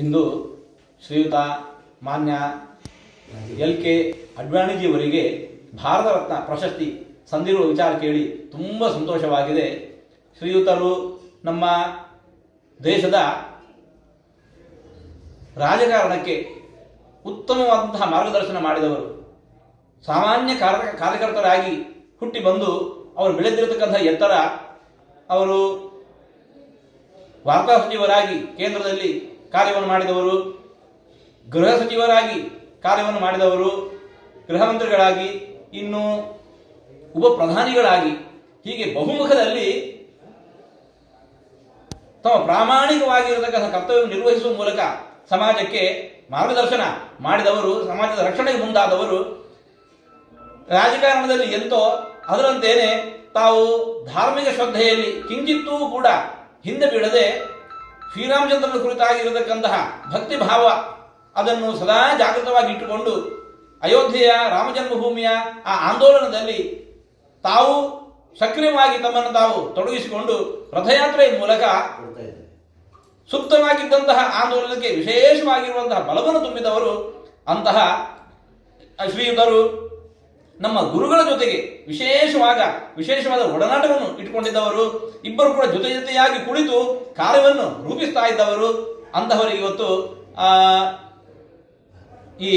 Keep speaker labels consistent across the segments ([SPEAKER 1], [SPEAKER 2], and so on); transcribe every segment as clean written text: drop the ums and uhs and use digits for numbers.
[SPEAKER 1] ಇಂದು ಶ್ರೀಯುತ ಮಾನ್ಯ LK ಅಡ್ವಾಣಿಜಿಯವರಿಗೆ ಭಾರತ ರತ್ನ ಪ್ರಶಸ್ತಿ ಸಂದಿರುವ ವಿಚಾರ ಕೇಳಿ ತುಂಬ ಸಂತೋಷವಾಗಿದೆ. ಶ್ರೀಯುತರು ನಮ್ಮ ದೇಶದ ರಾಜಕಾರಣಕ್ಕೆ ಉತ್ತಮವಾದಂತಹ ಮಾರ್ಗದರ್ಶನ ಮಾಡಿದವರು. ಸಾಮಾನ್ಯ ಕಾರ್ಯಕರ್ತರಾಗಿ ಹುಟ್ಟಿ ಬಂದು ಅವರು ಬೆಳೆದಿರತಕ್ಕಂಥ ಎತ್ತರ, ಅವರು ವಾರ್ತಾ ಸಚಿವರಾಗಿ ಕೇಂದ್ರದಲ್ಲಿ ಕಾರ್ಯವನ್ನು ಮಾಡಿದವರು, ಗೃಹ ಸಚಿವರಾಗಿ ಕಾರ್ಯವನ್ನು ಮಾಡಿದವರು, ಗೃಹ ಮಂತ್ರಿಗಳಾಗಿ, ಇನ್ನು ಉಪ ಪ್ರಧಾನಿಗಳಾಗಿ, ಹೀಗೆ ಬಹುಮುಖದಲ್ಲಿ ತಮ್ಮ ಪ್ರಾಮಾಣಿಕವಾಗಿರತಕ್ಕಂಥ ಕರ್ತವ್ಯವನ್ನು ನಿರ್ವಹಿಸುವ ಮೂಲಕ ಸಮಾಜಕ್ಕೆ ಮಾರ್ಗದರ್ಶನ ಮಾಡಿದವರು, ಸಮಾಜದ ರಕ್ಷಣೆಗೆ ಮುಂದಾದವರು. ರಾಜಕಾರಣದಲ್ಲಿ ಎಂತೋ ಅದರಂತೇನೆ ತಾವು ಧಾರ್ಮಿಕ ಶ್ರದ್ಧೆಯಲ್ಲಿ ಕಿಂಚಿತ್ತೂ ಕೂಡ ಹಿಂದೆ ಬೀಳದೆ ಶ್ರೀರಾಮಚಂದ್ರನ ಕುರಿತಾಗಿರತಕ್ಕಂತಹ ಭಕ್ತಿ ಭಾವ ಅದನ್ನು ಸದಾ ಜಾಗೃತವಾಗಿ ಇಟ್ಟುಕೊಂಡು ಅಯೋಧ್ಯೆಯ ರಾಮ ಜನ್ಮಭೂಮಿಯ ಆ ಆಂದೋಲನದಲ್ಲಿ ತಾವು ಸಕ್ರಿಯವಾಗಿ ತಮ್ಮನ್ನು ತಾವು ತೊಡಗಿಸಿಕೊಂಡು ರಥಯಾತ್ರೆಯ ಮೂಲಕ ಸುಪ್ತವಾಗಿದ್ದಂತಹ ಆಂದೋಲನಕ್ಕೆ ವಿಶೇಷವಾಗಿರುವಂತಹ ಬಲವನ್ನು ತುಂಬಿದವರು. ಅಂತಹ ಶ್ರೀಯುತರು ನಮ್ಮ ಗುರುಗಳ ಜೊತೆಗೆ ವಿಶೇಷವಾದ ಒಡನಾಟವನ್ನು ಇಟ್ಟುಕೊಂಡಿದ್ದವರು. ಇಬ್ಬರು ಕೂಡ ಜೊತೆಯಾಗಿ ಕುಳಿತು ಕಾರ್ಯವನ್ನು ರೂಪಿಸ್ತಾ ಇದ್ದವರು. ಅಂತಹವರಿಗೆ ಇವತ್ತು ಈ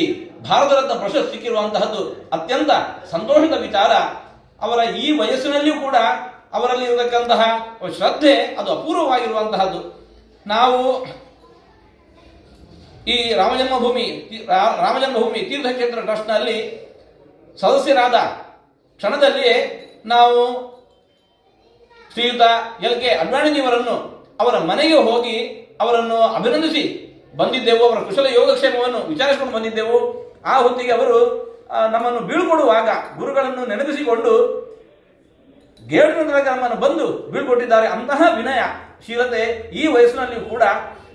[SPEAKER 1] ಭಾರತ ರತ್ನ ಪ್ರಶಸ್ತಿ ಸಿಕ್ಕಿರುವಂತಹದ್ದು ಅತ್ಯಂತ ಸಂತೋಷದ ವಿಚಾರ. ಅವರ ಈ ವಯಸ್ಸಿನಲ್ಲಿಯೂ ಕೂಡ ಅವರಲ್ಲಿ ಇರತಕ್ಕಂತಹ ಶ್ರದ್ಧೆ ಅದು ಅಪೂರ್ವವಾಗಿರುವಂತಹದ್ದು. ನಾವು ಈ ರಾಮಜನ್ಮಭೂಮಿ ತೀರ್ಥಕ್ಷೇತ್ರ ಟ್ರಸ್ಟ್ನಲ್ಲಿ ಸದಸ್ಯರಾದ ಕ್ಷಣದಲ್ಲಿಯೇ ನಾವು ಶ್ರೀಯುತ LK ಅಡ್ವಾಣಿಜಿಯವರನ್ನು ಅವರ ಮನೆಗೆ ಹೋಗಿ ಅವರನ್ನು ಅಭಿನಂದಿಸಿ ಬಂದಿದ್ದೆವು. ಅವರ ಕುಶಲ ಯೋಗಕ್ಷೇಮವನ್ನು ವಿಚಾರಿಸಿಕೊಂಡು ಬಂದಿದ್ದೆವು. ಆ ಹೊತ್ತಿಗೆ ಅವರು ನಮ್ಮನ್ನು ಬೀಳ್ಕೊಡುವಾಗ ಗುರುಗಳನ್ನು ನೆನಪಿಸಿಕೊಂಡು ಗೇಟಿನ ನಮ್ಮನ್ನು ಬಂದು ಬೀಳ್ಕೊಟ್ಟಿದ್ದಾರೆ. ಅಂತಹ ವಿನಯ ಶೀಲತೆ ಈ ವಯಸ್ಸಿನಲ್ಲಿಯೂ ಕೂಡ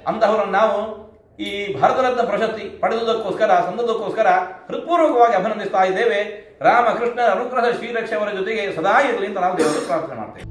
[SPEAKER 1] ಅಂತಹವರನ್ನು ನಾವು ಈ ಭಾರತ ರತ್ನ ಪ್ರಶಸ್ತಿ ಪಡೆದುದಕ್ಕೋಸ್ಕರ ಸಂದದಕ್ಕೋಸ್ಕರ ಹೃತ್ಪೂರ್ವಕವಾಗಿ ಅಭಿನಂದಿಸ್ತಾ ಇದ್ದೇವೆ. ರಾಮಕೃಷ್ಣ ಅನುಗ್ರಹ ಶ್ರೀರಕ್ಷೆ ಅವರ ಜೊತೆಗೆ ಸದಾ ಇರಲಿ ಅಂತ ನಾವು ದೇವರಲ್ಲಿ ಪ್ರಾರ್ಥನೆ ಮಾಡ್ತೇವೆ.